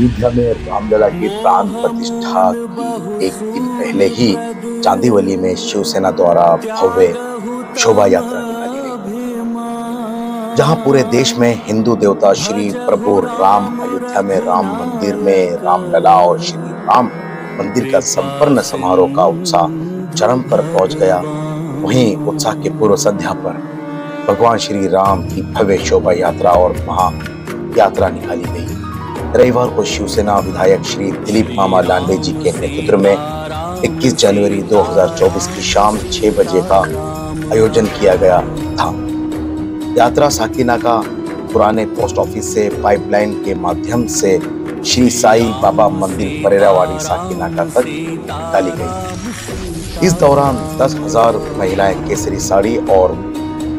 अयोध्या में रामलला की प्राण प्रतिष्ठा की एक दिन पहले ही चांदीवली में शिवसेना द्वारा भव्य शोभा यात्रा निकाली गई, जहां पूरे देश में हिंदू देवता श्री प्रभु राम, अयोध्या में राम मंदिर में रामलला और श्री राम मंदिर का संपन्न समारोह का उत्साह चरम पर पहुंच गया। वहीं उत्साह के पूर्व संध्या पर भगवान श्री राम की भव्य शोभा यात्रा और महा यात्रा निकाली गई। रविवार को शिवसेना विधायक श्री दिलीप मामा लांडे जी के नेतृत्व में 21 जनवरी 2024 की शाम 6 बजे का आयोजन किया गया था। यात्रा साकीनाका पुराने पोस्ट ऑफिस से पाइपलाइन के माध्यम से श्री साई बाबा मंदिर परेरावाड़ी साकीनाका तक निकाली गई। इस दौरान 10,000 महिलाएं केसरी साड़ी और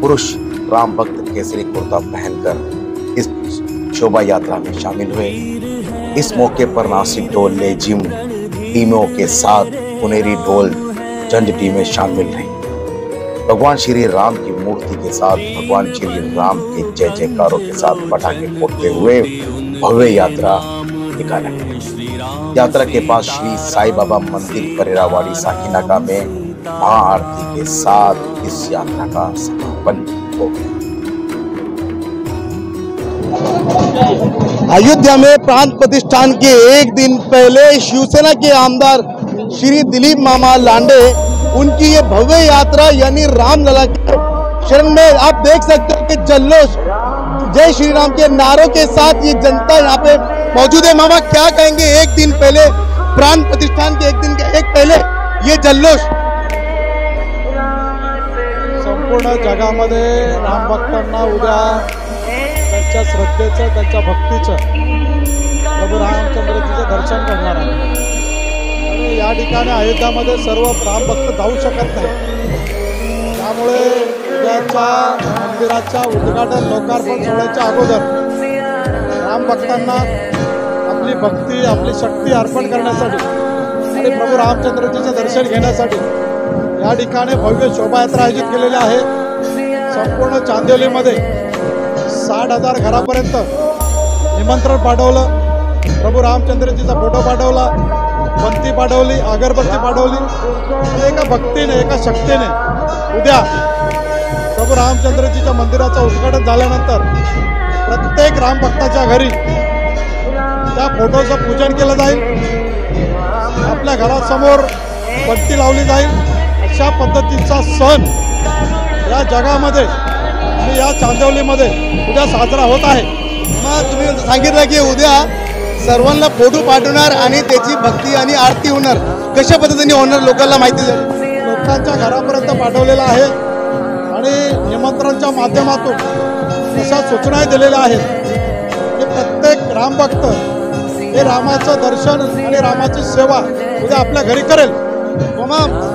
पुरुष राम भक्त केसरी कुर्ता पहनकर इस शोभा यात्रा में शामिल हुए। इस मौके पर नासिक ढोल लेजिम टीमों के साथ पुनेरी ढोल झंड टीमें शामिल रही। भगवान श्री राम की मूर्ति के साथ भगवान श्री राम के जय जयकारों के साथ पटाखे फोड़ते हुए भव्य यात्रा निकाला गया। यात्रा के पास श्री साई बाबा मंदिर परेरावाड़ी साकीनाका में महाआरती के साथ इस यात्रा का समापन हो गया। अयोध्या में प्राण प्रतिष्ठान के एक दिन पहले शिवसेना के आमदार श्री दिलीप मामा लांडे उनकी ये भव्य यात्रा यानी रामलला के शरण में आप देख सकते हो कि जल्लोष जय श्री राम के नारों के साथ ये जनता यहाँ पे मौजूद है। मामा क्या कहेंगे, एक दिन पहले प्राण प्रतिष्ठान के एक पहले ये जल्लोष संपूर्ण जगामध्ये राम भक्तांना उद्या त्यांच्या श्रद्धेचं त्यांच्या भक्तीचं प्रभू रामचंद्रजीचं दर्शन घडणार आहे। आणि या ठिकाणी अयोध्यामध्ये सर्व राम भक्त जाऊ शकत नाही, त्यामुळे उद्याच्या मंदिराच्या उद्घाटन लोकार्पण सोहळ्याच्या अगोदर राम भक्तांना आपली भक्ती आपली शक्ती अर्पण करण्यासाठी आणि प्रभू रामचंद्रजीचं दर्शन घेण्यासाठी या ठिकाणी भव्य शोभायात्रा आयोजित केलेली आहे। संपूर्ण चांदिवलीमध्ये 60,000 घरापर्यंत निमंत्रण पाठवलं, प्रभू रामचंद्रजीचा फोटो पाठवला, बंती पाठवली, अगरबत्ती पाठवली आणि एका भक्तीने एका शक्तीने उद्या प्रभू रामचंद्रजीच्या मंदिराचं उद्घाटन झाल्यानंतर प्रत्येक रामभक्ताच्या घरी त्या फोटोचं पूजन केलं जाईल, आपल्या घरासमोर बत्ती लावली जाईल। अशा पद्धतीचा सण या जगामध्ये आणि या चांदिवलीमध्ये उद्या साजरा होत आहे। मग तुम्ही सांगितलं की उद्या सर्वांना फोटो पाठवणार आणि त्याची भक्ती आणि आरती होणार, कशा पद्धतीने होणार लोकांना माहिती झाली? लोकांच्या घरापर्यंत पाठवलेलं आहे आणि निमंत्रणाच्या माध्यमातून अशा सूचना दिलेल्या आहेत की प्रत्येक रामभक्त हे रामाचं दर्शन आणि रामाची सेवा उद्या आपल्या घरी करेल।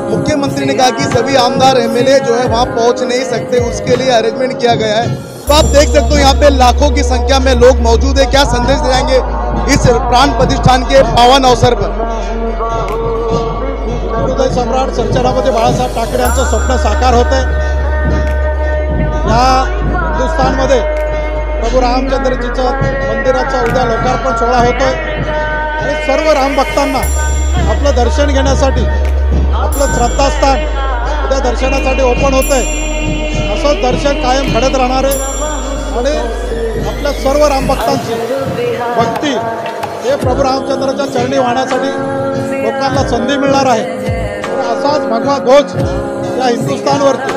मुख्यमंत्री ने कहा कि सभी आमदार एमएलए जो है वहां पहुंच नहीं सकते, उसके लिए अरेंजमेंट किया गया है। तो आप देख सकते हो यहाँ पे लाखों की संख्या में लोग मौजूद है। क्या संदेश देंगे इस प्राण प्रतिष्ठान के पावन अवसर पर? हृदय सम्राट छत्रपती बाळासाहेब ठाकरे यांचं स्वप्न साकार होते। या हिंदुस्थानमध्ये प्रभू रामचंद्रजीचं मंदिराचा उद्या लोकार्पण सोहळा होतोय आणि सर्व रामभक्तांना आपलं दर्शन घेण्यासाठी आपलं श्रद्धास्थान उद्या दर्शनासाठी ओपन होतंय। असंच दर्शन कायम घडत राहणार आहे आणि आपल्या सर्व रामभक्तांची भक्ती हे प्रभू रामचंद्राच्या चरणी वाहण्यासाठी लोकांना संधी मिळणार आहे। असाच भगवा ध्वज या हिंदुस्थानवरती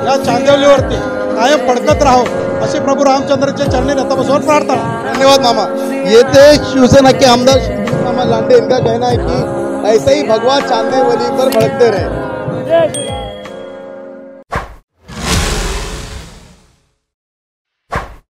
या चांदिवलीवरती कायम फडकत राहो अशी प्रभू रामचंद्राच्या चरणी नतमस्तक प्रार्थना। धन्यवाद मामा। ये थे शिवसेना के आमदार श्री मामा लांडे। इनका कहना है कि ऐसे ही भगवा चांदिवली पर भड़कते रहे।